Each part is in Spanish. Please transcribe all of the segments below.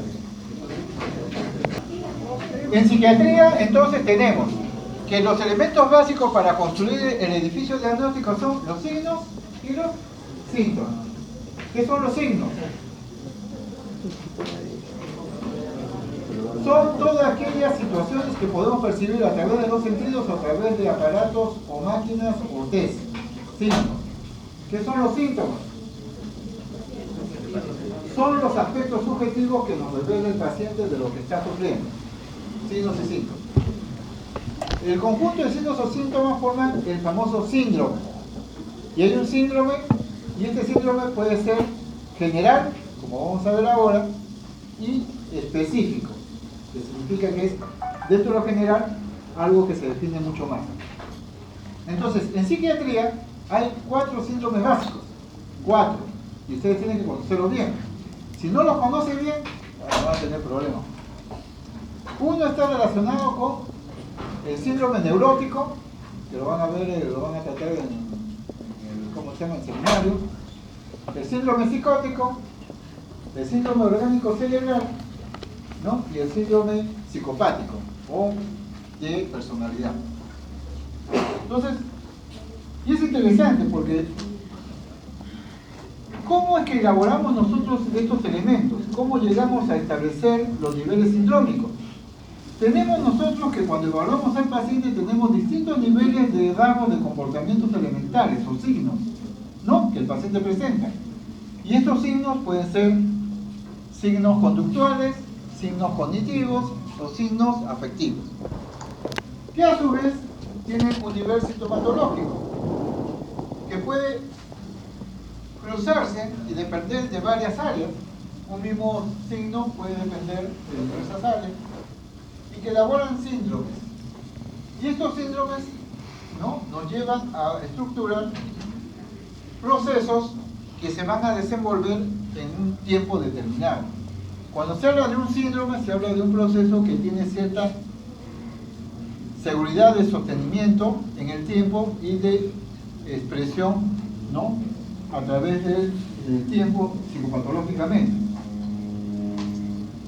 psiquiátrica. En psiquiatría, entonces, tenemos que los elementos básicos para construir el edificio diagnóstico son los signos y los síntomas. ¿Qué son los signos? Son todas aquellas situaciones que podemos percibir a través de los sentidos o a través de aparatos o máquinas o test. Signos. ¿Qué son los síntomas? Son los aspectos subjetivos que nos revela el paciente de lo que está sufriendo. Signos y síntomas. El conjunto de signos o síntomas forman el famoso síndrome. Y hay un síndrome, y este síndrome puede ser general, como vamos a ver ahora, y específico, que significa que es, dentro de lo general, algo que se define mucho más. Entonces, en psiquiatría hay 4 síndromes básicos. 4. Y ustedes tienen que conocerlos bien. Si no los conocen bien, van a tener problemas. Uno está relacionado con el síndrome neurótico, que lo van a ver, lo van a tratar en el, ¿cómo se llama?, el seminario. El síndrome psicótico, el síndrome orgánico cerebral, ¿no? Y el síndrome psicopático o de personalidad. Entonces, y es interesante porque ¿cómo es que elaboramos nosotros estos elementos? ¿Cómo llegamos a establecer los niveles sindrómicos? Tenemos nosotros que cuando evaluamos al paciente tenemos distintos niveles de rasgos de comportamientos elementales o signos, ¿no?, que el paciente presenta. Y estos signos pueden ser signos conductuales, signos cognitivos o signos afectivos, que a su vez tienen un nivel sintomatológico que puede cruzarse y depender de varias áreas. Un mismo signo puede depender de diversas áreas y que elaboran síndromes. Y estos síndromes, ¿no?, nos llevan a estructurar procesos que se van a desenvolver en un tiempo determinado. Cuando se habla de un síndrome, se habla de un proceso que tiene cierta seguridad de sostenimiento en el tiempo y de expresión, ¿no?, a través del tiempo psicopatológicamente.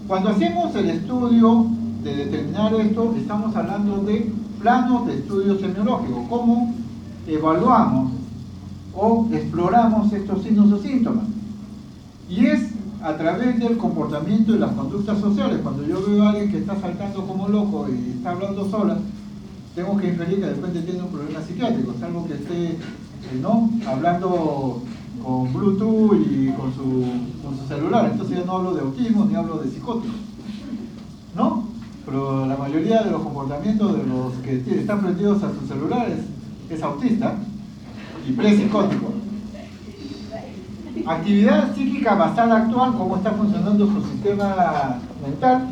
Cuando hacemos el estudio de determinar esto, estamos hablando de planos de estudio semiológico, cómo evaluamos o exploramos estos signos o síntomas. Y es a través del comportamiento y las conductas sociales. Cuando yo veo a alguien que está saltando como loco y está hablando sola, tengo que inferir que de repente tiene un problema psiquiátrico, salvo que esté, ¿no?, hablando con Bluetooth y con su celular. Entonces yo no hablo de autismo ni hablo de psicótico, ¿no? Pero la mayoría de los comportamientos de los que están prendidos a sus celulares es autista y prepsicótico. Actividad psíquica basal actual, cómo está funcionando su sistema mental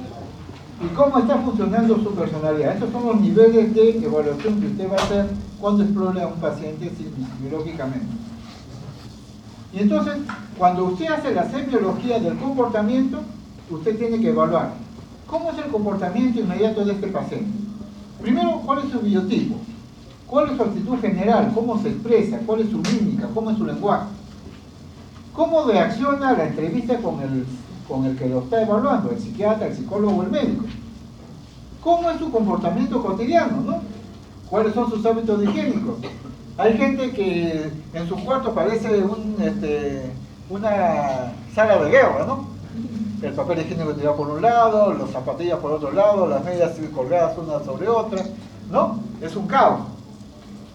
y cómo está funcionando su personalidad. Estos son los niveles de evaluación que usted va a hacer cuando explore a un paciente semiológicamente. Y entonces, cuando usted hace la semiología del comportamiento, usted tiene que evaluar cómo es el comportamiento inmediato de este paciente. Primero, ¿cuál es su biotipo? ¿Cuál es su actitud general? ¿Cómo se expresa? ¿Cuál es su mímica? ¿Cómo es su lenguaje? ¿Cómo reacciona a la entrevista con el que lo está evaluando, el psiquiatra, el psicólogo o el médico? ¿Cómo es su comportamiento cotidiano, ¿no? ¿Cuáles son sus hábitos higiénicos? Hay gente que en su cuarto parece una sala de guerra, ¿no? El papel higiénico tirado por un lado, las zapatillas por otro lado, las medias colgadas unas sobre otras, ¿no? Es un caos.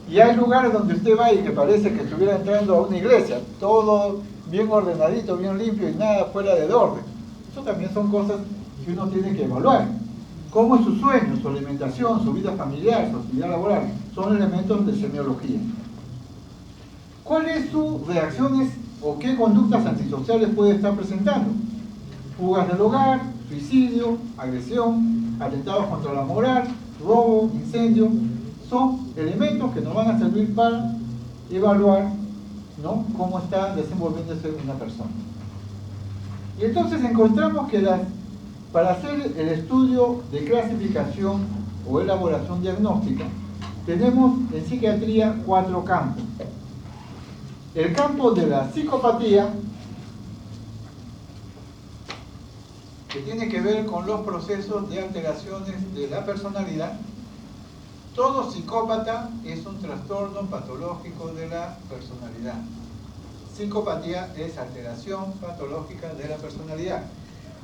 Y hay lugares donde usted va y que parece que estuviera entrando a una iglesia, todo bien ordenadito, bien limpio y nada fuera de orden. Eso también son cosas que uno tiene que evaluar. ¿Cómo es su sueño, su alimentación, su vida familiar, su actividad laboral? Son elementos de semiología. ¿Cuáles sus reacciones o qué conductas antisociales puede estar presentando? Fugas del hogar, suicidio, agresión, atentados contra la moral, robo, incendio. Son elementos que nos van a servir para evaluar, ¿no?, cómo está desenvolviéndose una persona. Y entonces encontramos que para hacer el estudio de clasificación o elaboración diagnóstica, tenemos en psiquiatría 4 campos. El campo de la psicopatía, que tiene que ver con los procesos de alteraciones de la personalidad. Todo psicópata es un trastorno patológico de la personalidad. Psicopatía es alteración patológica de la personalidad.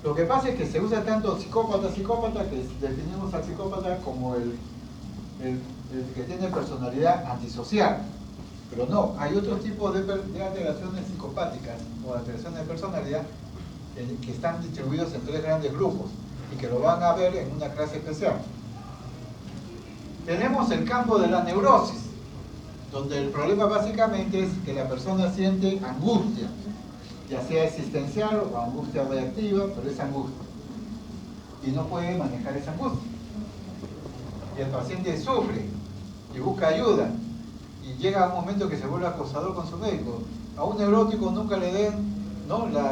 Lo que pasa es que se usa tanto psicópata que definimos al psicópata como el que tiene personalidad antisocial. Pero no, hay otros tipos de alteraciones psicopáticas o alteraciones de personalidad que están distribuidos en 3 grandes grupos y que lo van a ver en una clase especial. Tenemos el campo de la neurosis, donde el problema básicamente es que la persona siente angustia, ya sea existencial o angustia reactiva, pero es angustia. Y no puede manejar esa angustia. Y el paciente sufre y busca ayuda. Y llega un momento que se vuelve acosador con su médico. A un neurótico nunca le den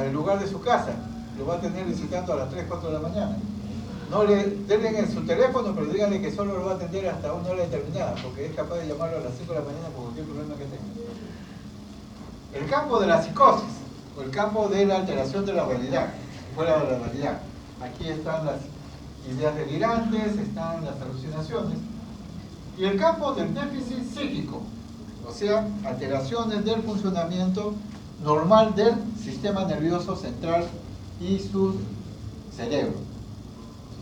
el lugar de su casa. Lo va a tener visitando a las 3, 4 de la mañana. No le den en su teléfono, pero díganle que solo lo va a atender hasta una hora determinada, porque es capaz de llamarlo a las 5 de la mañana por cualquier problema que tenga. El campo de la psicosis, o el campo de la alteración de la realidad, fuera de la realidad. Aquí están las ideas delirantes, están las alucinaciones. Y el campo del déficit psíquico, o sea, alteraciones del funcionamiento normal del sistema nervioso central y su cerebro.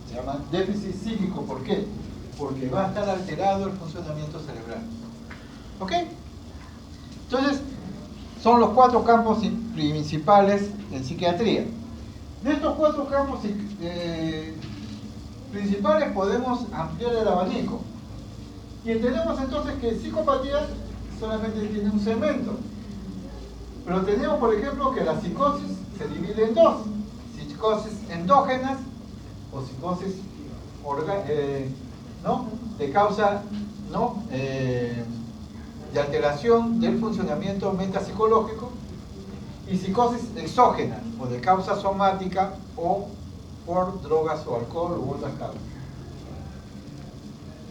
Se llama déficit psíquico. ¿Por qué? Porque va a estar alterado el funcionamiento cerebral. ¿Ok? Entonces, son los 4 campos principales en psiquiatría. De estos 4 campos principales podemos ampliar el abanico. Y entendemos entonces que psicopatía solamente tiene un segmento. Pero tenemos, por ejemplo, que la psicosis se divide en 2. Psicosis endógenas o psicosis de causa de alteración del funcionamiento metapsicológico, y psicosis exógena o de causa somática o por drogas o alcohol u otras causas.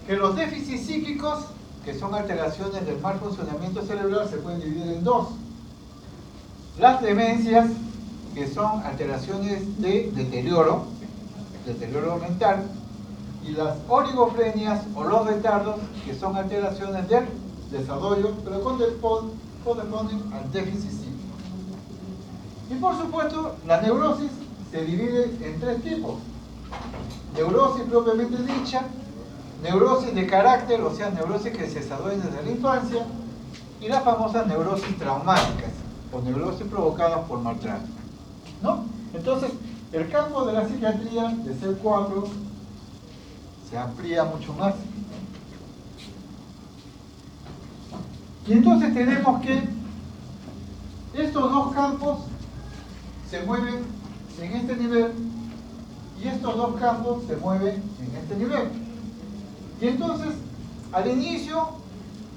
Que los déficits psíquicos, que son alteraciones del mal funcionamiento cerebral, se pueden dividir en 2. Las demencias, que son alteraciones de deterioro mental, y las oligofrenias o los retardos, que son alteraciones del desarrollo, pero corresponden al déficit psíquico. Y por supuesto, la neurosis se divide en 3 tipos. Neurosis propiamente dicha, neurosis de carácter, o sea, neurosis que se desarrollan desde la infancia, y las famosas neurosis traumáticas, o neurosis provocadas por maltrato. ¿No? Entonces, el campo de la psiquiatría, de ser 4, se amplía mucho más. Y entonces tenemos que estos 2 campos se mueven en este nivel y estos 2 campos se mueven en este nivel. Y entonces, al inicio,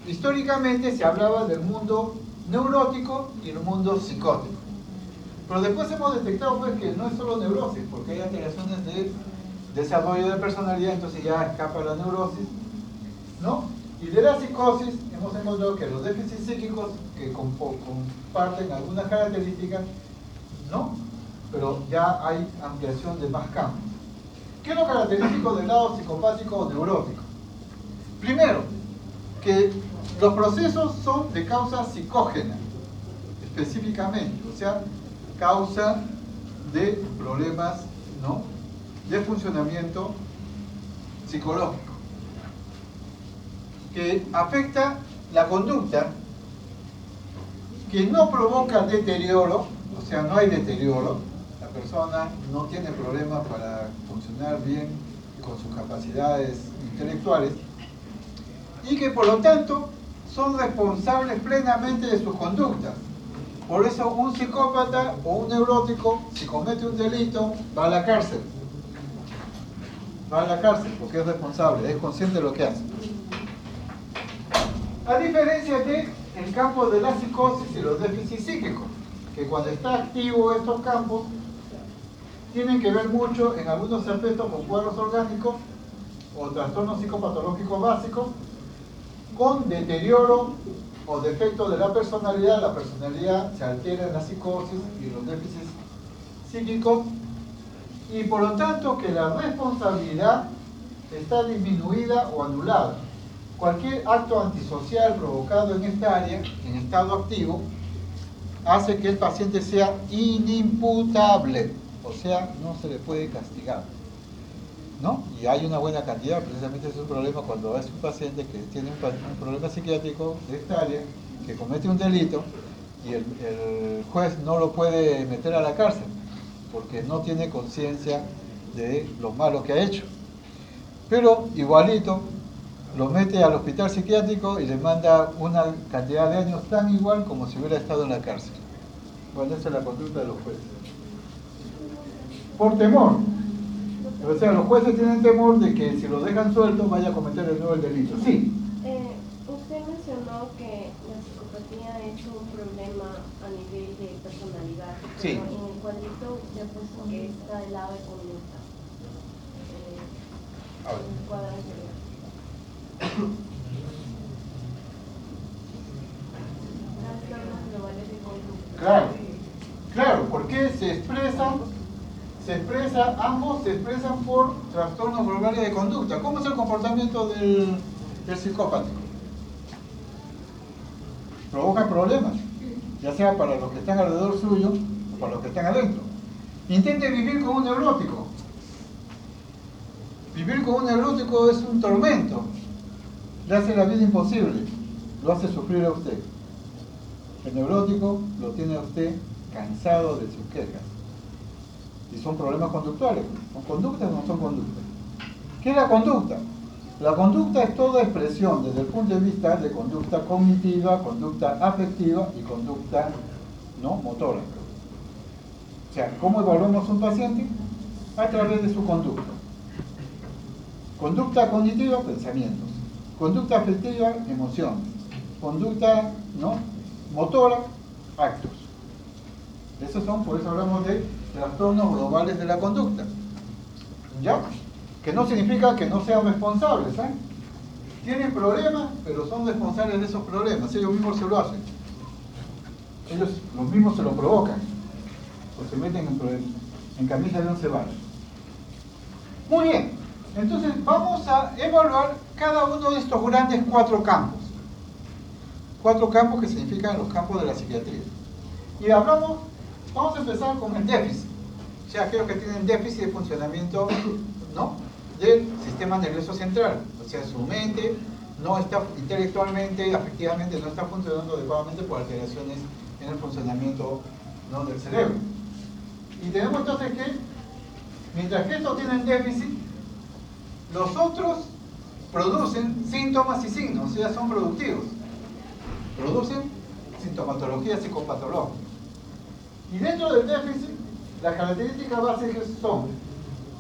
históricamente se hablaba del mundo neurótico y el mundo psicótico. Pero después hemos detectado pues, que no es solo neurosis, porque hay alteraciones de desarrollo de personalidad, entonces ya escapa la neurosis, ¿no? Y de la psicosis hemos encontrado que los déficits psíquicos que comparten algunas características, ¿no? Pero ya hay ampliación de más campos. ¿Qué es lo característico del lado psicopático o neurótico? Primero, que los procesos son de causa psicógena, específicamente, o sea, causa de problemas, ¿no?, de funcionamiento psicológico, que afecta la conducta, que no provoca deterioro, o sea, no hay deterioro, la persona no tiene problemas para funcionar bien con sus capacidades intelectuales, y que por lo tanto son responsables plenamente de sus conductas. Por eso un psicópata o un neurótico, si comete un delito, va a la cárcel. Va a la cárcel porque es responsable, es consciente de lo que hace. A diferencia del campo de la psicosis y los déficits psíquicos, que cuando está activo estos campos, tienen que ver mucho en algunos aspectos con cuadros orgánicos o trastornos psicopatológicos básicos, con deterioro o defecto de la personalidad se altera en la psicosis y los déficits psíquicos, y por lo tanto que la responsabilidad está disminuida o anulada. Cualquier acto antisocial provocado en esta área, en estado activo, hace que el paciente sea inimputable, o sea, no se le puede castigar, ¿no? Y hay una buena cantidad, precisamente es un problema cuando es un paciente que tiene un problema psiquiátrico de esta área, que comete un delito y el juez no lo puede meter a la cárcel porque no tiene conciencia de lo malo que ha hecho. Pero igualito lo mete al hospital psiquiátrico y le manda una cantidad de años tan igual como si hubiera estado en la cárcel. Bueno, esa es la conducta de los jueces. Por temor. O sea, los jueces tienen temor de que si lo dejan suelto vaya a cometer de nuevo el delito. Sí. Usted mencionó que la psicopatía es un problema a nivel de personalidad. Sí. Pero en el cuadrito usted ha puesto que está del lado de conducta. En el cuadro anterior. Trastornos globales de conducta. Claro, porque ambos se expresan por trastornos globales de conducta. ¿Cómo es el comportamiento del psicópata? Provoca problemas, ya sea para los que están alrededor suyo o para los que están adentro. Intente vivir con un neurótico. Vivir con un neurótico es un tormento. Le hace la vida imposible, lo hace sufrir a usted. El neurótico lo tiene a usted cansado de sus quejas. Y son problemas conductuales. ¿Son conductas o no son conductas? ¿Qué es la conducta? La conducta es toda expresión desde el punto de vista de conducta cognitiva, conducta afectiva y conducta no motora. O sea, ¿cómo evaluamos un paciente? A través de su conducta. Conducta cognitiva, pensamientos. Conducta afectiva, emociones. Conducta motora, actos. Esos son, por eso hablamos de trastornos globales de la conducta. ¿Ya? Que no significa que no sean responsables, ¿eh? Tienen problemas, pero son responsables de esos problemas. Ellos mismos se lo hacen. Ellos los mismos se lo provocan. O se meten en camisa de 11 varas. Muy bien. Entonces vamos a evaluar cada uno de estos grandes 4 campos. 4 campos que significan los campos de la psiquiatría. Y vamos a empezar con el déficit. O sea, aquellos que tienen déficit de funcionamiento, del sistema nervioso central. O sea, su mente no está intelectualmente, afectivamente, no está funcionando adecuadamente por alteraciones en el funcionamiento del cerebro. Y tenemos entonces que, mientras que estos tienen déficit, los otros producen síntomas y signos, o sea, son productivos. Producen sintomatología psicopatológica. Y dentro del déficit, las características básicas son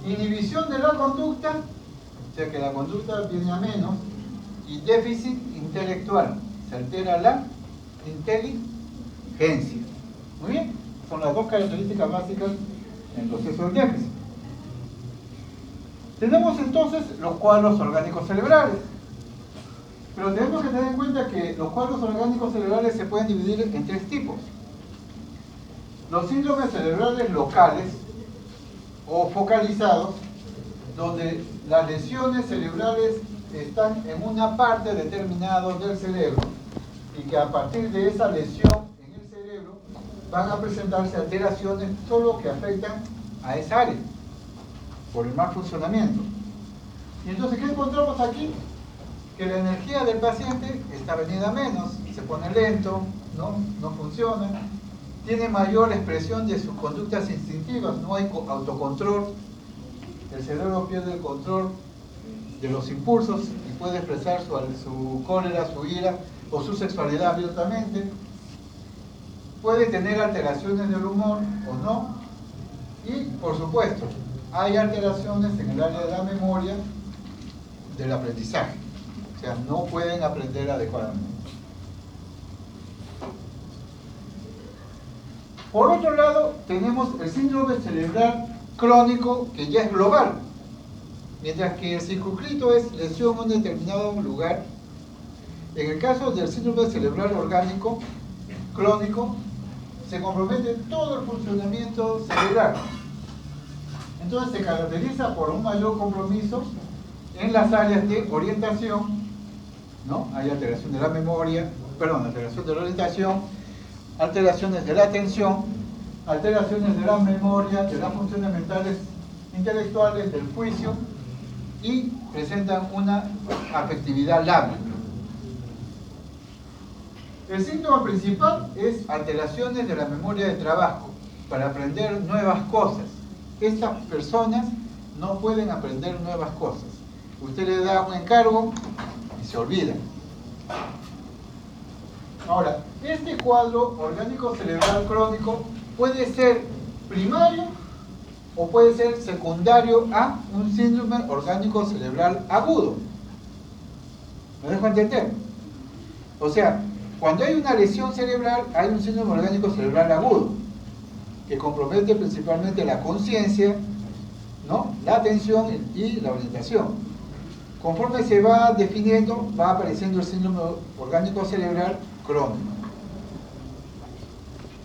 inhibición de la conducta, o sea que la conducta viene a menos, y déficit intelectual, se altera la inteligencia. Muy bien, son las 2 características básicas en el proceso del déficit. Tenemos entonces los cuadros orgánicos cerebrales, pero tenemos que tener en cuenta que los cuadros orgánicos cerebrales se pueden dividir en 3 tipos. Los síndromes cerebrales locales o focalizados, donde las lesiones cerebrales están en una parte determinada del cerebro y que a partir de esa lesión en el cerebro van a presentarse alteraciones solo que afectan a esa área por el mal funcionamiento. Y entonces, ¿qué encontramos aquí? Que la energía del paciente está venida a menos, se pone lento, no funciona, tiene mayor expresión de sus conductas instintivas, no hay autocontrol, el cerebro pierde el control de los impulsos y puede expresar su cólera, su ira o su sexualidad abiertamente, puede tener alteraciones del humor o no, y por supuesto, hay alteraciones en el área de la memoria del aprendizaje, o sea, no pueden aprender adecuadamente. Por otro lado, tenemos el síndrome cerebral crónico, que ya es global, mientras que el circunscrito es lesión en un determinado lugar. En el caso del síndrome cerebral orgánico crónico, se compromete todo el funcionamiento cerebral. Entonces se caracteriza por un mayor compromiso en las áreas de orientación, ¿no? Hay alteración de la memoria, perdón, alteración de la orientación, alteraciones de la atención, alteraciones de la memoria, de las funciones mentales intelectuales, del juicio, y presentan una afectividad lábil. El síntoma principal es alteraciones de la memoria de trabajo para aprender nuevas cosas. Estas personas no pueden aprender nuevas cosas. Usted le da un encargo y se olvida. Ahora, este cuadro orgánico cerebral crónico puede ser primario o puede ser secundario a un síndrome orgánico cerebral agudo. ¿Me dejo entender? O sea, cuando hay una lesión cerebral, hay un síndrome orgánico cerebral agudo, que compromete principalmente la conciencia, ¿no?, la atención y la orientación. Conforme se va definiendo, va apareciendo el síndrome orgánico cerebral crónico.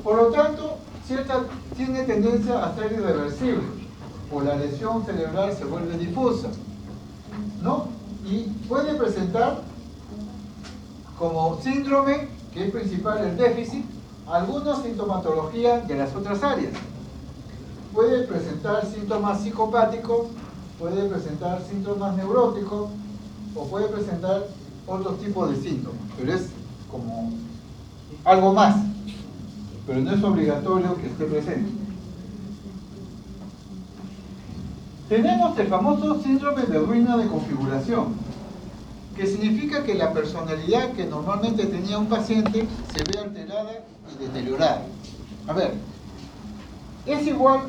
Por lo tanto, tiene tendencia a ser irreversible, o la lesión cerebral se vuelve difusa, ¿no? Y puede presentar como síndrome, que es principal el déficit, alguna sintomatología de las otras áreas. Puede presentar síntomas psicopáticos, puede presentar síntomas neuróticos, o puede presentar otros tipos de síntomas, pero es como algo más, pero no es obligatorio que esté presente. Tenemos el famoso síndrome de ruina de configuración, que significa que la personalidad que normalmente tenía un paciente se ve alterada y deteriorada. A ver, ¿es igual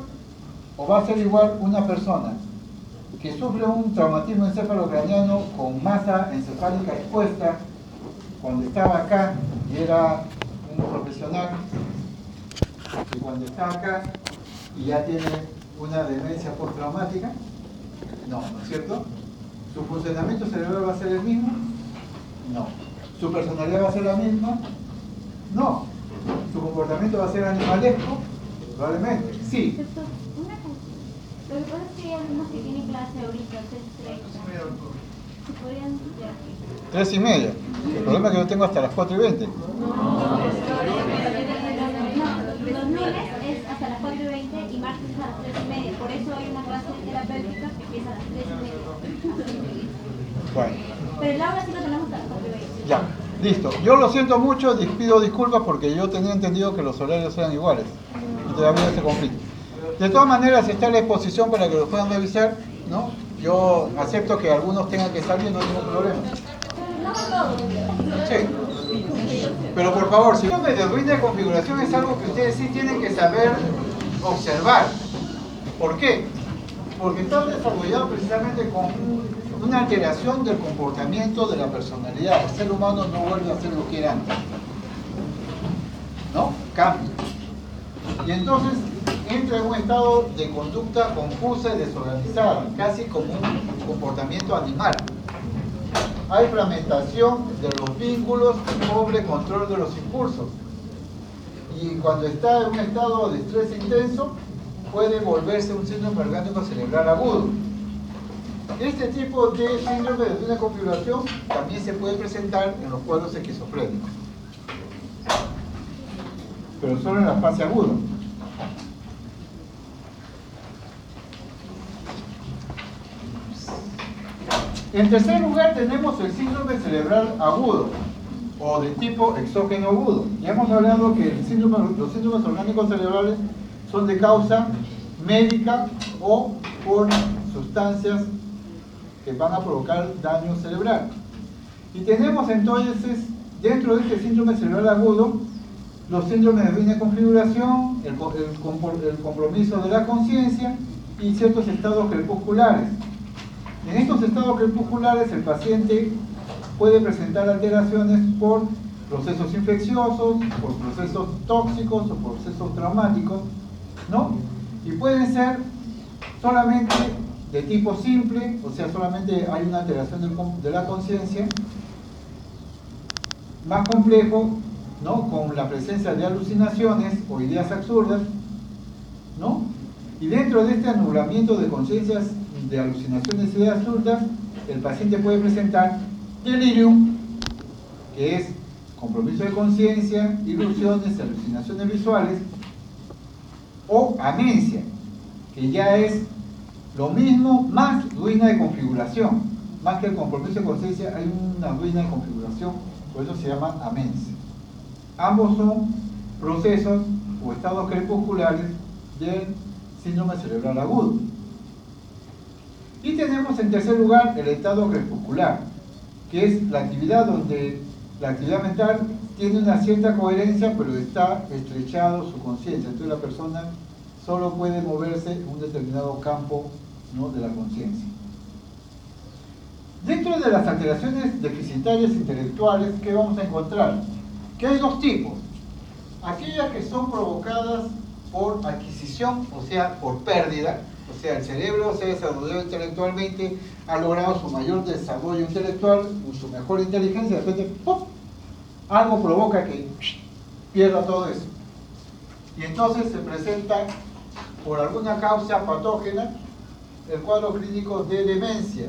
o va a ser igual una persona que sufre un traumatismo encefalocraniano con masa encefálica expuesta cuando estaba acá y era un profesional, y cuando está acá y ya tiene una demencia postraumática? No, ¿no es cierto? ¿Su funcionamiento cerebral va a ser el mismo? No. ¿Su personalidad va a ser la misma? No. ¿Su comportamiento va a ser animalesco? Probablemente, sí. Doctor, una cosa. Lo que pasa es que hay algunos que tienen clase ahorita, 3:30. ¿Se podrían ya? 3:30. El problema es que yo tengo hasta las 4:20. No, los lunes es hasta las 4:20 y martes a las 3:30. Por eso hay una clase terapéutica que empieza a las 3:30. Bueno. Pero el aula sí lo tenemos hasta las 4:20. Ya, listo. Yo lo siento mucho, pido disculpas porque yo tenía entendido que los horarios eran iguales. Y todavía ese conflicto. De todas maneras, está la exposición para que lo puedan revisar, ¿no? Yo acepto que algunos tengan que salir, no hay ningún problema. No todos. Sí. Pero por favor, si síndrome de ruina de configuración es algo que ustedes sí tienen que saber observar. ¿Por qué? Porque está desarrollado precisamente con una alteración del comportamiento de la personalidad. El ser humano no vuelve a hacer lo que era antes, ¿no? Cambia. Y entonces entra en un estado de conducta confusa y desorganizada, casi como un comportamiento animal. Hay fragmentación de los vínculos y pobre control de los impulsos. Y cuando está en un estado de estrés intenso, puede volverse un síndrome orgánico cerebral agudo. Este tipo de síndrome de ruina de configuración también se puede presentar en los cuadros esquizofrénicos, pero solo en la fase aguda. En tercer lugar tenemos el síndrome cerebral agudo o de tipo exógeno agudo. Ya hemos hablado que los síndromes orgánicos cerebrales son de causa médica o por sustancias que van a provocar daño cerebral. Y tenemos entonces, dentro de este síndrome cerebral agudo, los síndromes de ruina de configuración, el compromiso de la conciencia y ciertos estados crepusculares. En estos estados crepusculares el paciente puede presentar alteraciones por procesos infecciosos, por procesos tóxicos o por procesos traumáticos, ¿no? Y pueden ser solamente de tipo simple, o sea, solamente hay una alteración de la conciencia, más complejo, ¿no?, con la presencia de alucinaciones o ideas absurdas, ¿no?, Y dentro de este anulamiento de conciencias, de alucinaciones y de absurdas, el paciente puede presentar delirium, que es compromiso de conciencia, ilusiones, alucinaciones visuales, o amencia, que ya es lo mismo más ruina de configuración. Más que el compromiso de conciencia, hay una ruina de configuración, por eso se llama amencia. Ambos son procesos o estados crepusculares del síndrome cerebral agudo. Y tenemos en tercer lugar el estado crepuscular, que es la actividad donde la actividad mental tiene una cierta coherencia, pero está estrechado su conciencia. Entonces la persona solo puede moverse en un determinado campo, ¿no?, de la conciencia. Dentro de las alteraciones deficitarias intelectuales, ¿qué vamos a encontrar? Que hay dos tipos. Aquellas que son provocadas por adquisición, o sea, por pérdida, o sea, el cerebro se ha desarrollado intelectualmente, ha logrado su mayor desarrollo intelectual, su mejor inteligencia, de repente, ¡pum!, algo provoca que pierda todo eso. Y entonces se presenta, por alguna causa patógena, el cuadro clínico de demencia,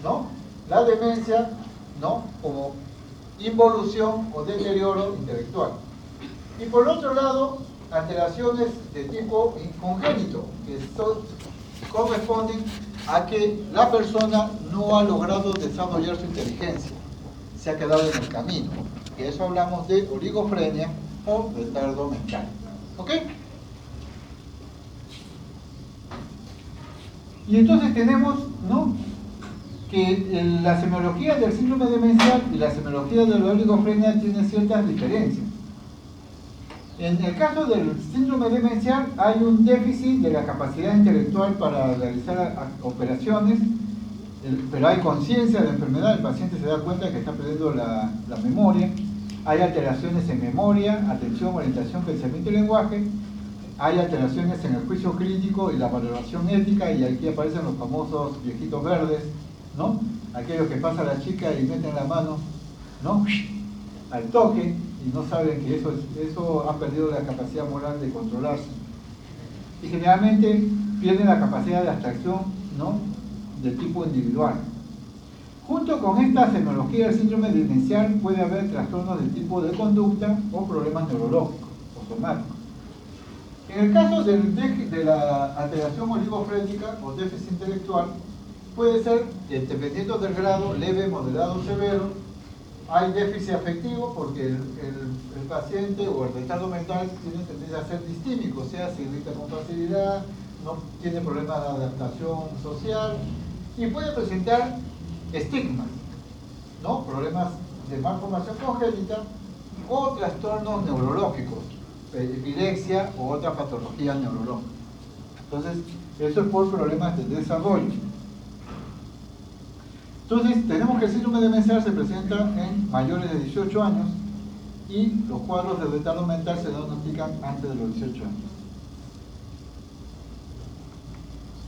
¿no? La demencia, ¿no?, como involución o deterioro intelectual. Y por otro lado, alteraciones de tipo congénito, que corresponden a que la persona no ha logrado desarrollar su inteligencia, se ha quedado en el camino. Y eso hablamos de oligofrenia o retardo mental. ¿Ok? Y entonces tenemos, ¿no?, que la semiología del síndrome demencial y la semiología de la oligofrenia tienen ciertas diferencias. En el caso del síndrome demencial hay un déficit de la capacidad intelectual para realizar operaciones, pero hay conciencia de la enfermedad, el paciente se da cuenta que está perdiendo la memoria, hay alteraciones en memoria, atención, orientación, pensamiento y lenguaje, hay alteraciones en el juicio crítico y la valoración ética, y aquí aparecen los famosos viejitos verdes, ¿no?, aquellos que pasa la chica y meten la mano, ¿no?, al toque, y no saben que eso ha perdido la capacidad moral de controlarse. Y generalmente pierden la capacidad de abstracción, ¿no?, de tipo individual. Junto con esta semiología del síndrome demencial puede haber trastornos de tipo de conducta o problemas neurológicos o somáticos. En el caso de la alteración oligofrénica o déficit intelectual, puede ser, dependiendo del grado, leve, moderado o severo. Hay déficit afectivo porque el paciente o el retardo mental tiene tendencia a ser distímico, o sea, se irrita con facilidad, no tiene problemas de adaptación social y puede presentar estigmas, ¿no?, problemas de malformación congénita o trastornos neurológicos, epilepsia o otra patología neurológica. Entonces, eso es por problemas de desarrollo. Entonces, tenemos que el síndrome demencial se presenta en mayores de 18 años y los cuadros de retardo mental se diagnostican antes de los 18 años.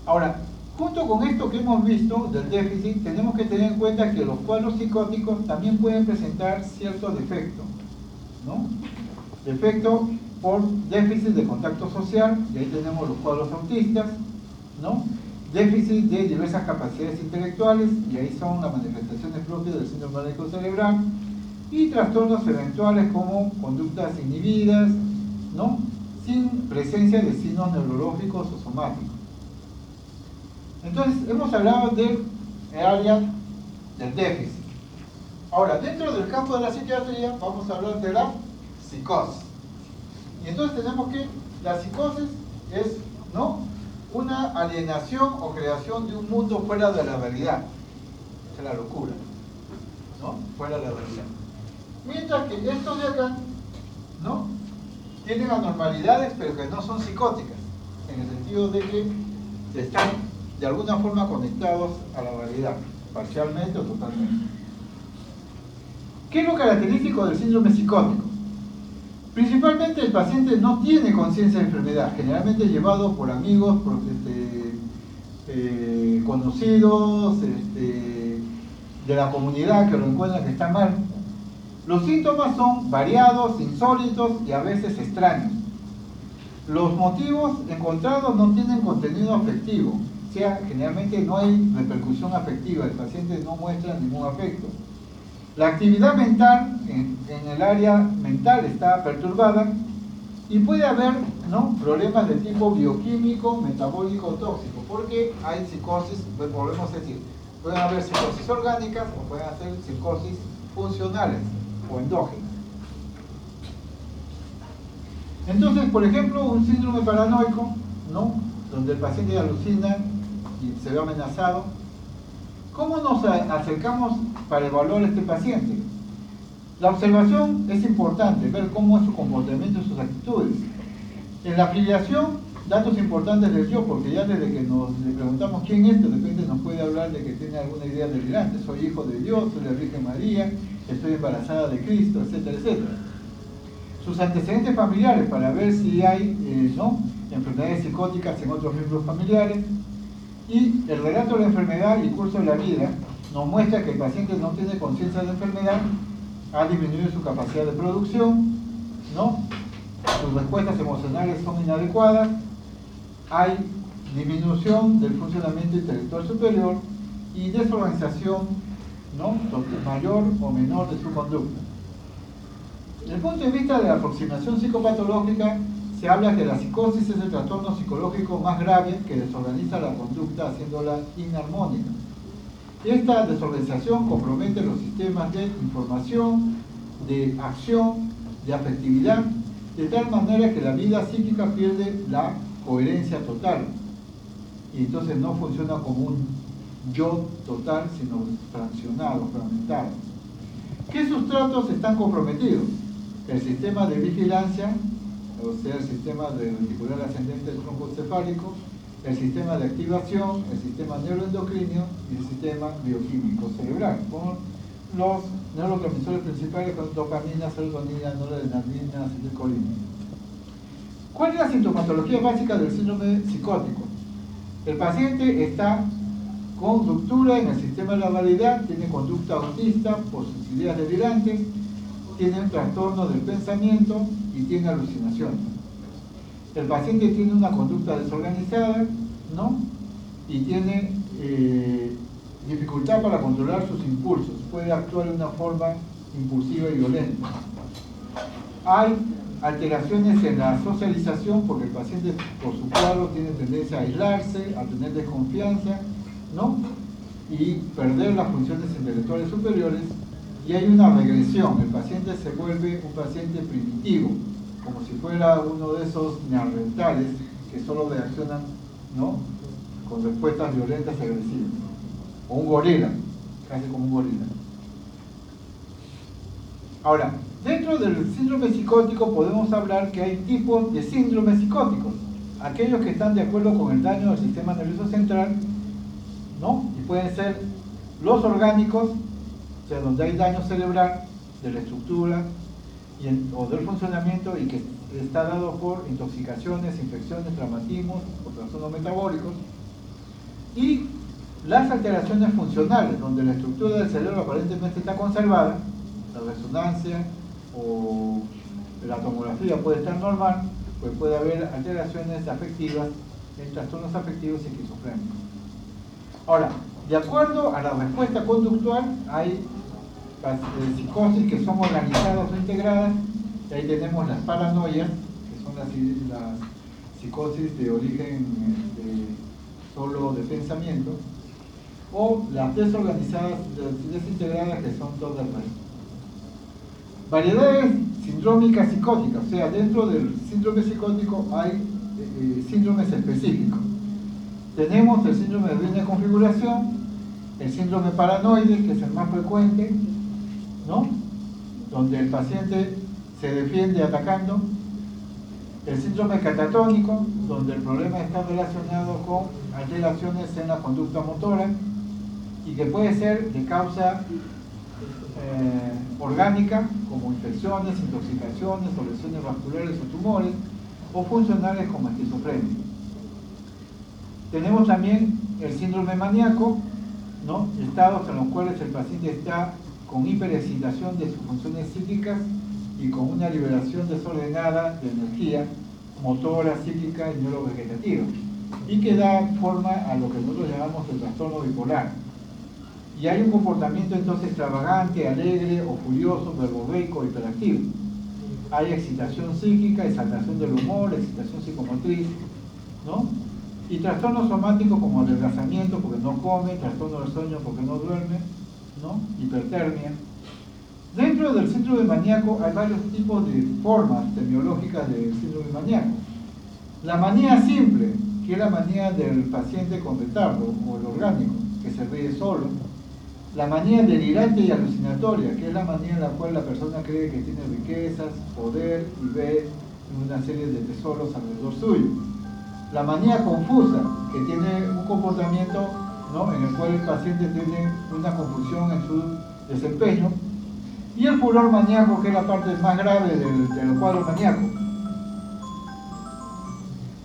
Ahora, junto con esto que hemos visto del déficit, tenemos que tener en cuenta que los cuadros psicóticos también pueden presentar ciertos defectos, ¿no? Defecto por déficit de contacto social, y ahí tenemos los cuadros autistas, ¿no?, déficit de diversas capacidades intelectuales, y ahí son las manifestaciones propias del síndrome paranoico cerebral, y trastornos eventuales como conductas inhibidas, ¿no?, sin presencia de signos neurológicos o somáticos. Entonces, hemos hablado del área del déficit. Ahora, dentro del campo de la psiquiatría, vamos a hablar de la psicosis. Y entonces tenemos que la psicosis es, ¿no?, una alienación o creación de un mundo fuera de la realidad. Esa es la locura, ¿no?, fuera de la realidad. Mientras que estos de acá, ¿no?, tienen anormalidades, pero que no son psicóticas, en el sentido de que están de alguna forma conectados a la realidad, parcialmente o totalmente. ¿Qué es lo característico del síndrome psicótico? Principalmente el paciente no tiene conciencia de enfermedad, generalmente llevado por amigos, por conocidos, de la comunidad que lo encuentran que está mal. Los síntomas son variados, insólitos y a veces extraños. Los motivos encontrados no tienen contenido afectivo, o sea, generalmente no hay repercusión afectiva, el paciente no muestra ningún afecto. La actividad mental en el área mental está perturbada y puede haber, ¿no?, problemas de tipo bioquímico, metabólico, tóxico, porque hay psicosis, pues volvemos a decir, pueden haber psicosis orgánicas o pueden ser psicosis funcionales o endógenas. Entonces, por ejemplo, un síndrome paranoico, ¿no?, donde el paciente alucina y se ve amenazado. ¿Cómo nos acercamos para evaluar a este paciente? La observación es importante, ver cómo es su comportamiento y sus actitudes. En la afiliación, datos importantes del yo, porque ya desde que le preguntamos quién es, de repente nos puede hablar de que tiene alguna idea delirante. Soy hijo de Dios, soy la Virgen María, estoy embarazada de Cristo, etcétera, etcétera. Sus antecedentes familiares, para ver si hay ¿no?, enfermedades psicóticas en otros miembros familiares. Y el relato de la enfermedad y curso de la vida nos muestra que el paciente no tiene conciencia de la enfermedad, ha disminuido su capacidad de producción, ¿no?, sus respuestas emocionales son inadecuadas, hay disminución del funcionamiento intelectual superior y desorganización, ¿no?, mayor o menor de su conducta. Desde el punto de vista de la aproximación psicopatológica, se habla que la psicosis es el trastorno psicológico más grave que desorganiza la conducta haciéndola inarmónica. Esta desorganización compromete los sistemas de información, de acción, de afectividad, de tal manera que la vida psíquica pierde la coherencia total y entonces no funciona como un yo total, sino fraccionado, fragmentado. ¿Qué sustratos están comprometidos? El sistema de vigilancia, o sea, el sistema de reticular ascendente del tronco encefálico, el sistema de activación, el sistema neuroendocrino y el sistema bioquímico cerebral, con los neurotransmisores principales con dopamina, serotonina, noradrenalina, acetilcolina. ¿Cuál es la sintomatología básica del síndrome psicótico? El paciente está con ruptura en el sistema de la realidad, tiene conducta autista por sus ideas delirantes, tiene un trastorno del pensamiento y tiene alucinaciones. El paciente tiene una conducta desorganizada, ¿no?, y tiene dificultad para controlar sus impulsos, puede actuar de una forma impulsiva y violenta. Hay alteraciones en la socialización porque el paciente por su cuadro tiene tendencia a aislarse, a tener desconfianza, ¿no?, y perder las funciones intelectuales superiores, y hay una regresión, el paciente se vuelve un paciente primitivo, como si fuera uno de esos neandertales que solo reaccionan, ¿no?, con respuestas violentas y agresivas, o un gorila, casi como un gorila. Ahora, dentro del síndrome psicótico podemos hablar que hay tipos de síndromes psicóticos, aquellos que están de acuerdo con el daño del sistema nervioso central, ¿no?, y pueden ser los orgánicos, o sea, donde hay daño cerebral de la estructura o del funcionamiento y que está dado por intoxicaciones, infecciones, traumatismos o trastornos metabólicos, y las alteraciones funcionales, donde la estructura del cerebro aparentemente está conservada, la resonancia o la tomografía puede estar normal, pues puede haber alteraciones afectivas en trastornos afectivos y esquizofrénicos. Ahora, de acuerdo a la respuesta conductual, hay psicosis que son organizadas o integradas, y ahí tenemos las paranoias, que son las psicosis de origen solo de pensamiento, o las desorganizadas, desintegradas, que son todas el resto. Variedades sindrómicas psicóticas, o sea, dentro del síndrome psicótico hay síndromes específicos. Tenemos el síndrome de doble configuración, el síndrome paranoide, que es el más frecuente, ¿no?, donde el paciente se defiende atacando, el síndrome catatónico, donde el problema está relacionado con alteraciones en la conducta motora y que puede ser de causa orgánica, como infecciones, intoxicaciones o lesiones vasculares o tumores, o funcionales como esquizofrenia. Tenemos también el síndrome maníaco, ¿no?, estados en los cuales el paciente está con hiperexcitación de sus funciones psíquicas y con una liberación desordenada de energía motora, psíquica y neurovegetativa, y que da forma a lo que nosotros llamamos el trastorno bipolar. Y hay un comportamiento entonces extravagante, alegre o furioso, verborreico, hiperactivo. Hay excitación psíquica, exaltación del humor, excitación psicomotriz, ¿no? Y trastornos somáticos como adelgazamiento porque no come, trastorno del sueño porque no duerme, ¿no? Hipertermia. Dentro del síndrome maníaco hay varios tipos de formas semiológicas del síndrome maníaco. La manía simple, que es la manía del paciente con retardo o el orgánico, que se ríe solo. La manía delirante y alucinatoria, que es la manía en la cual la persona cree que tiene riquezas, poder y ve una serie de tesoros alrededor suyo. La manía confusa, que tiene un comportamiento, ¿no?, en el cual el paciente tiene una confusión en su desempeño. Y el furor maníaco, que es la parte más grave del cuadro maníaco.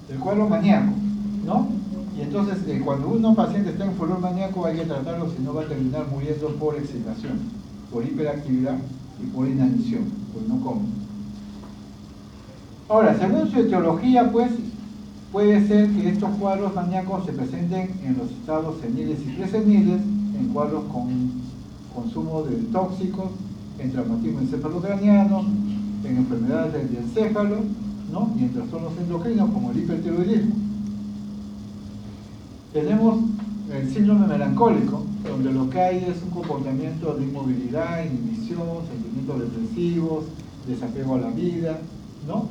El cuadro maníaco, ¿no? Y entonces, cuando un paciente está en furor maníaco, hay que tratarlo, si no va a terminar muriendo por excitación, por hiperactividad y por inanición, pues no come. Ahora, según su etiología, pues, puede ser que estos cuadros maníacos se presenten en los estados seniles y preseniles, en cuadros con consumo de tóxicos, en traumatismo encefalocraniano, en enfermedades del encéfalo, ¿no?, y en trastornos endocrinos como el hipertiroidismo. Tenemos el síndrome melancólico, donde lo que hay es un comportamiento de inmovilidad, inhibición, sentimientos depresivos, desapego a la vida, ¿no?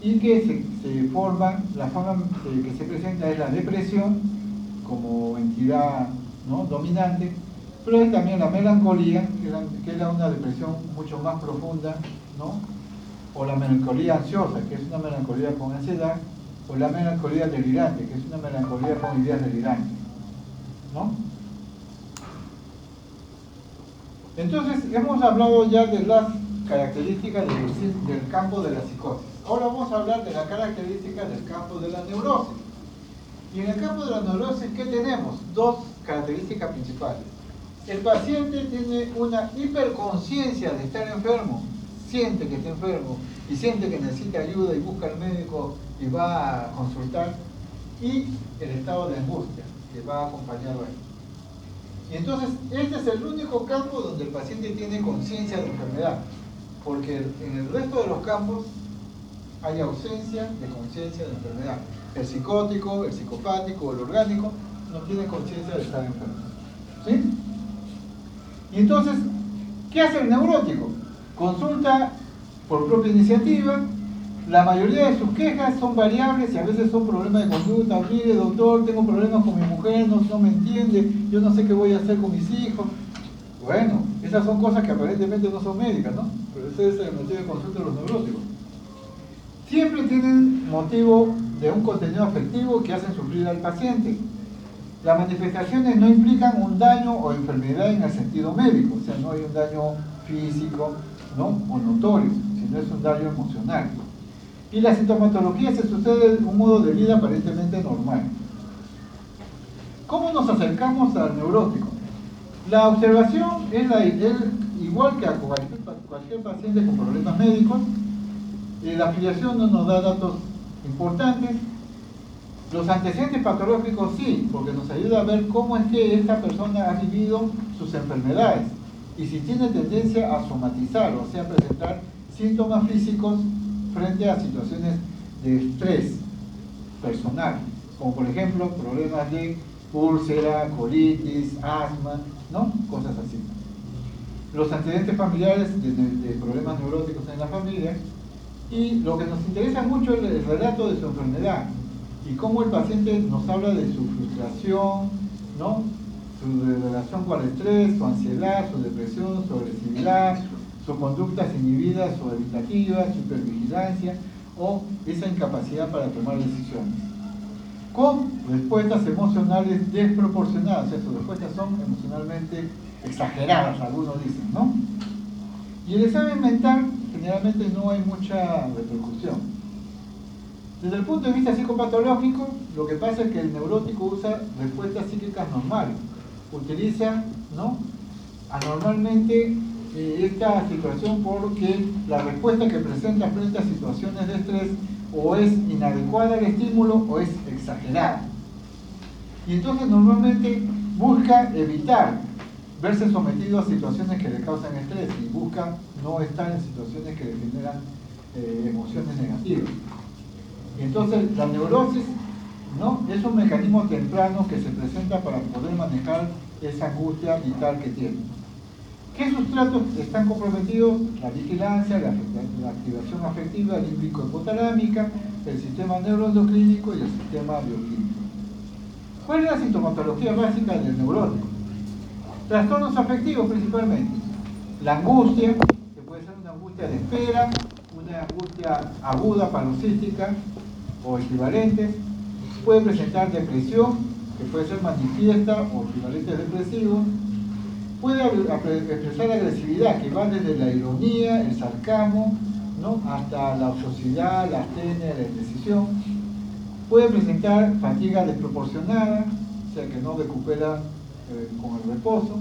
Y que se forma, la forma que se presenta es la depresión como entidad, ¿no?, dominante, pero hay también la melancolía, que es una depresión mucho más profunda, ¿no?, o la melancolía ansiosa, que es una melancolía con ansiedad, o la melancolía delirante, que es una melancolía con ideas delirantes, ¿no? Entonces, hemos hablado ya de las características del campo de la psicosis. Ahora vamos a hablar de las características del campo de la neurosis. Y en el campo de la neurosis, ¿qué tenemos? Dos características principales. El paciente tiene una hiperconciencia de estar enfermo, siente que está enfermo y siente que necesita ayuda y busca al médico y va a consultar, y el estado de angustia que va acompañado ahí. Y entonces, este es el único campo donde el paciente tiene conciencia de enfermedad, porque en el resto de los campos hay ausencia de conciencia de enfermedad. El psicótico, el psicopático, el orgánico no tiene conciencia de estar enfermo, ¿sí? Y entonces, ¿qué hace el neurótico? Consulta por propia iniciativa. La mayoría de sus quejas son variables y a veces son problemas de conducta. Mire, doctor, tengo problemas con mi mujer, no me entiende, yo no sé qué voy a hacer con mis hijos. Bueno, esas son cosas que aparentemente no son médicas, ¿no? Pero ese es el motivo de consulta de los neuróticos. Siempre tienen motivo de un contenido afectivo que hacen sufrir al paciente. Las manifestaciones no implican un daño o enfermedad en el sentido médico, o sea, no hay un daño físico, ¿no?, o notorio, sino es un daño emocional. Y la sintomatología se sucede de un modo de vida aparentemente normal. ¿Cómo nos acercamos al neurótico? La observación es igual que a cualquier paciente con problemas médicos. La afiliación no nos da datos importantes. Los antecedentes patológicos sí, porque nos ayuda a ver cómo es que esta persona ha vivido sus enfermedades y si tiene tendencia a somatizar, o sea, presentar síntomas físicos frente a situaciones de estrés personal, como por ejemplo problemas de úlcera, colitis, asma, ¿no?, cosas así. Los antecedentes familiares de problemas neuróticos en la familia, y lo que nos interesa mucho es el relato de su enfermedad y cómo el paciente nos habla de su frustración, ¿no?, su relación con el estrés, su ansiedad, su depresión, su agresividad, sus conductas inhibidas o evitativas, su hipervigilancia o esa incapacidad para tomar decisiones, con respuestas emocionales desproporcionadas. O sea, sus respuestas son emocionalmente exageradas, algunos dicen, ¿no? Y el examen mental generalmente no hay mucha repercusión. Desde el punto de vista psicopatológico, lo que pasa es que el neurótico usa respuestas psíquicas normales, utiliza, ¿no?, anormalmente esta situación porque la respuesta que presenta frente a situaciones de estrés o es inadecuada al estímulo o es exagerada. Y entonces normalmente busca evitar verse sometido a situaciones que le causan estrés y busca no estar en situaciones que le generan emociones negativas. Y entonces la neurosis, ¿no?, es un mecanismo temprano que se presenta para poder manejar esa angustia vital que tiene. ¿Qué sustratos están comprometidos? La vigilancia, la activación afectiva, límbico-hipotalámica, el sistema neuroendocrínico y el sistema bioquímico. ¿Cuál es la sintomatología básica del neurótico? Trastornos afectivos principalmente. La angustia, que puede ser una angustia de espera, una angustia aguda paroxística o equivalentes. Puede presentar depresión, que puede ser manifiesta o equivalente depresivo. Puede expresar agresividad, que va desde la ironía, el sarcasmo, ¿no?, hasta la ociosidad, la astenia, la indecisión. Puede presentar fatiga desproporcionada, o sea que no recupera con el reposo.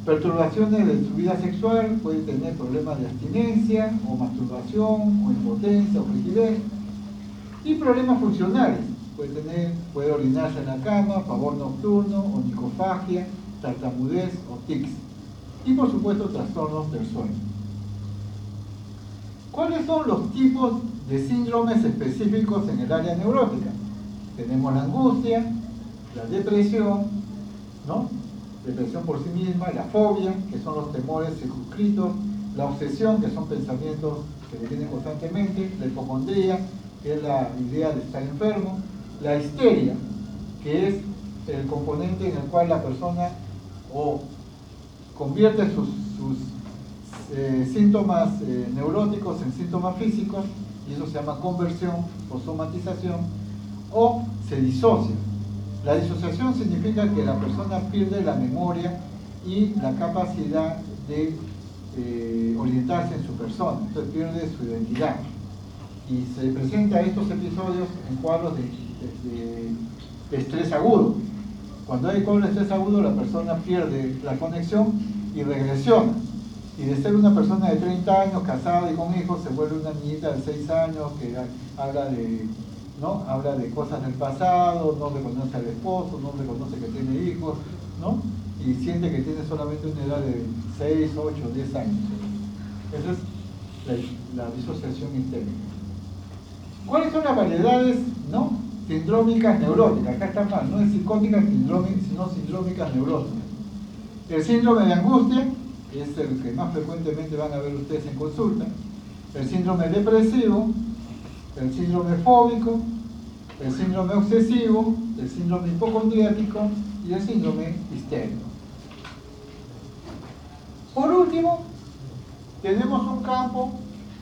Perturbaciones de su vida sexual, puede tener problemas de abstinencia, o masturbación, o impotencia, o frigidez. Y problemas funcionales, puede orinarse en la cama, pavor nocturno, onicofagia, tartamudez o tics. Y por supuesto trastornos del sueño. ¿Cuáles son los tipos de síndromes específicos en el área neurótica? Tenemos la angustia, la depresión, ¿no?, depresión por sí misma, la fobia, que son los temores circunscritos, la obsesión, que son pensamientos que le vienen constantemente, la hipocondría, que es la idea de estar enfermo, la histeria, que es el componente en el cual la persona o convierte sus síntomas neuróticos en síntomas físicos, y eso se llama conversión o somatización, o se disocia. La disociación significa que la persona pierde la memoria y la capacidad de orientarse en su persona, entonces pierde su identidad. Y se presenta estos episodios en cuadros de estrés agudo. Cuando hay cuadros de estrés agudo, la persona pierde la conexión y regresiona. Y de ser una persona de 30 años, casada y con hijos, se vuelve una niñita de 6 años que habla de cosas del pasado, no reconoce al esposo, no reconoce que tiene hijos, ¿no?, y siente que tiene solamente una edad de 6, 8, 10 años. Esa es la disociación histérica. ¿Cuáles son las variedades, ¿no?, sindrómicas neuróticas? Acá está mal, no es psicóticas sino sindrómicas neuróticas. El síndrome de angustia es el que más frecuentemente van a ver ustedes en consulta. El síndrome depresivo, el síndrome fóbico, el síndrome obsesivo, el síndrome hipocondriático y el síndrome histérico. Por último, tenemos un campo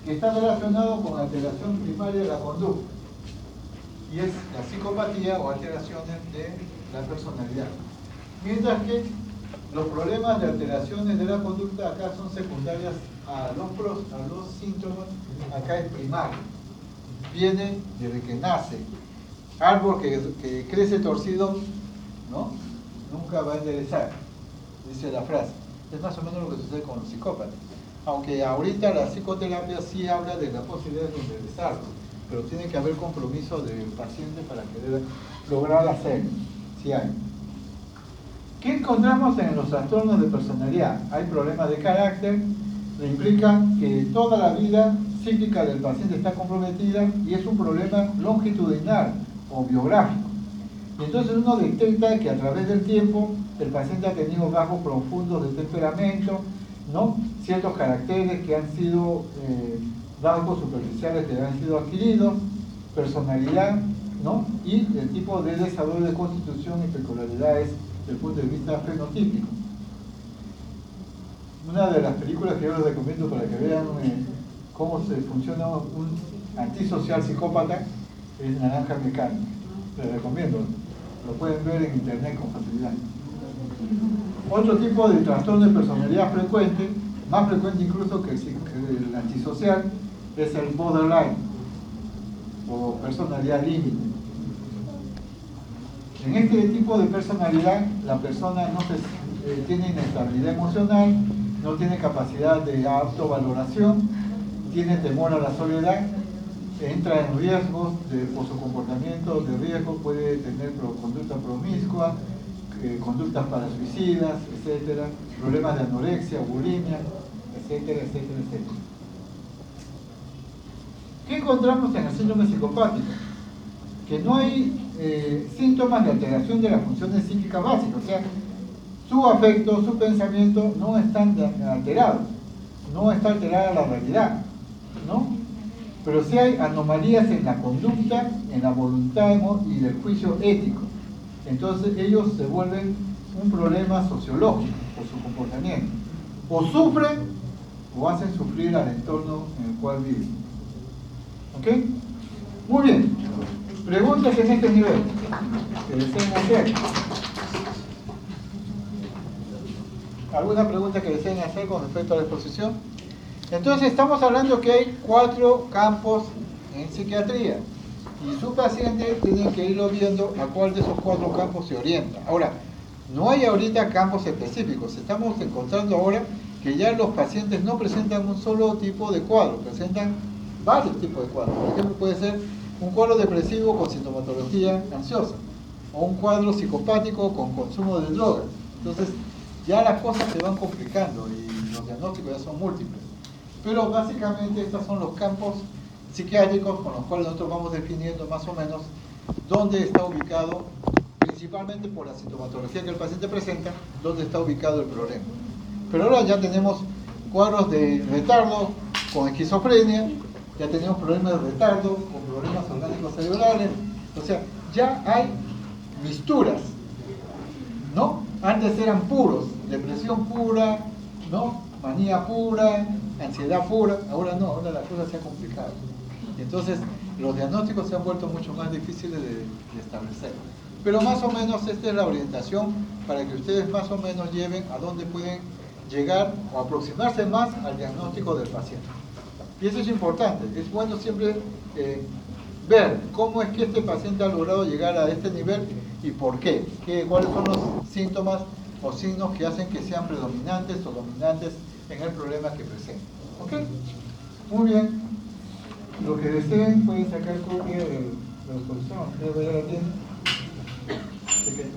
que está relacionado con alteración primaria de la conducta, y es la psicopatía o alteraciones de la personalidad. Mientras que los problemas de alteraciones de la conducta acá son secundarias a los síntomas, acá es primario. Viene desde que nace. Árbol que crece torcido, ¿no?, nunca va a enderezar, dice la frase. Es más o menos lo que sucede con los psicópatas. Aunque ahorita la psicoterapia sí habla de la posibilidad de enderezarlo, pero tiene que haber compromiso del paciente para querer lograr hacerlo, sí hay. ¿Qué encontramos en los trastornos de personalidad? Hay problemas de carácter, que implican que toda la vida psíquica del paciente está comprometida y es un problema longitudinal o biográfico. Y entonces uno detecta que a través del tiempo el paciente ha tenido rasgos profundos de temperamento, ¿no?, ciertos caracteres que han sido rasgos superficiales que han sido adquiridos, personalidad, ¿no?, y el tipo de desarrollo de constitución y peculiaridades desde el punto de vista fenotípico. Una de las películas que yo les recomiendo para que vean cómo se funciona un antisocial psicópata es Naranja Mecánica. Les recomiendo, lo pueden ver en internet con facilidad. Otro tipo de trastorno de personalidad frecuente, más frecuente incluso que el antisocial, es el borderline o personalidad límite. En este tipo de personalidad, la persona tiene inestabilidad emocional, no tiene capacidad de autovaloración, tiene temor a la soledad, entra en riesgos por su comportamiento de riesgo, puede tener conducta promiscua, conductas para suicidas, etcétera, problemas de anorexia, bulimia, etcétera, etcétera, etcétera. ¿Qué encontramos en el síndrome psicopático? Que no hay síntomas de alteración de las funciones psíquicas básicas, o sea, su afecto, su pensamiento no están alterados, no está alterada la realidad, ¿no? Pero sí hay anomalías en la conducta, en la voluntad y del juicio ético. Entonces ellos se vuelven un problema sociológico por su comportamiento. O sufren o hacen sufrir al entorno en el cual viven. ¿Ok? Muy bien. Preguntas en este nivel que deseen hacer. ¿Alguna pregunta que deseen hacer con respecto a la exposición? Entonces estamos hablando que hay 4 campos en psiquiatría y su paciente tiene que irlo viendo a cuál de esos 4 campos se orienta. Ahora, no hay ahorita campos específicos, estamos encontrando ahora que ya los pacientes no presentan un solo tipo de cuadro, presentan varios tipos de cuadros. Por ejemplo, puede ser un cuadro depresivo con sintomatología ansiosa o un cuadro psicopático con consumo de drogas. Entonces ya las cosas se van complicando y los diagnósticos ya son múltiples. Pero básicamente estos son los campos psiquiátricos con los cuales nosotros vamos definiendo más o menos dónde está ubicado, principalmente por la sintomatología que el paciente presenta, dónde está ubicado el problema. Pero ahora ya tenemos cuadros de retardo con esquizofrenia, ya tenemos problemas de retardo con problemas orgánicos cerebrales, o sea, ya hay misturas, ¿no? Antes eran puros, depresión pura, ¿no? Manía pura, ansiedad pura, ahora no, ahora la cosa se ha complicado. Y entonces los diagnósticos se han vuelto mucho más difíciles de establecer. Pero más o menos esta es la orientación para que ustedes más o menos lleven a dónde pueden llegar o aproximarse más al diagnóstico del paciente. Y eso es importante, es bueno siempre ver cómo es que este paciente ha logrado llegar a este nivel y por qué, cuáles son los síntomas o signos que hacen que sean predominantes o dominantes en el problema que presenta. ¿Ok? Muy bien. Lo que deseen pueden sacar copia de la exposición. ¿Ya la tienen? Así que...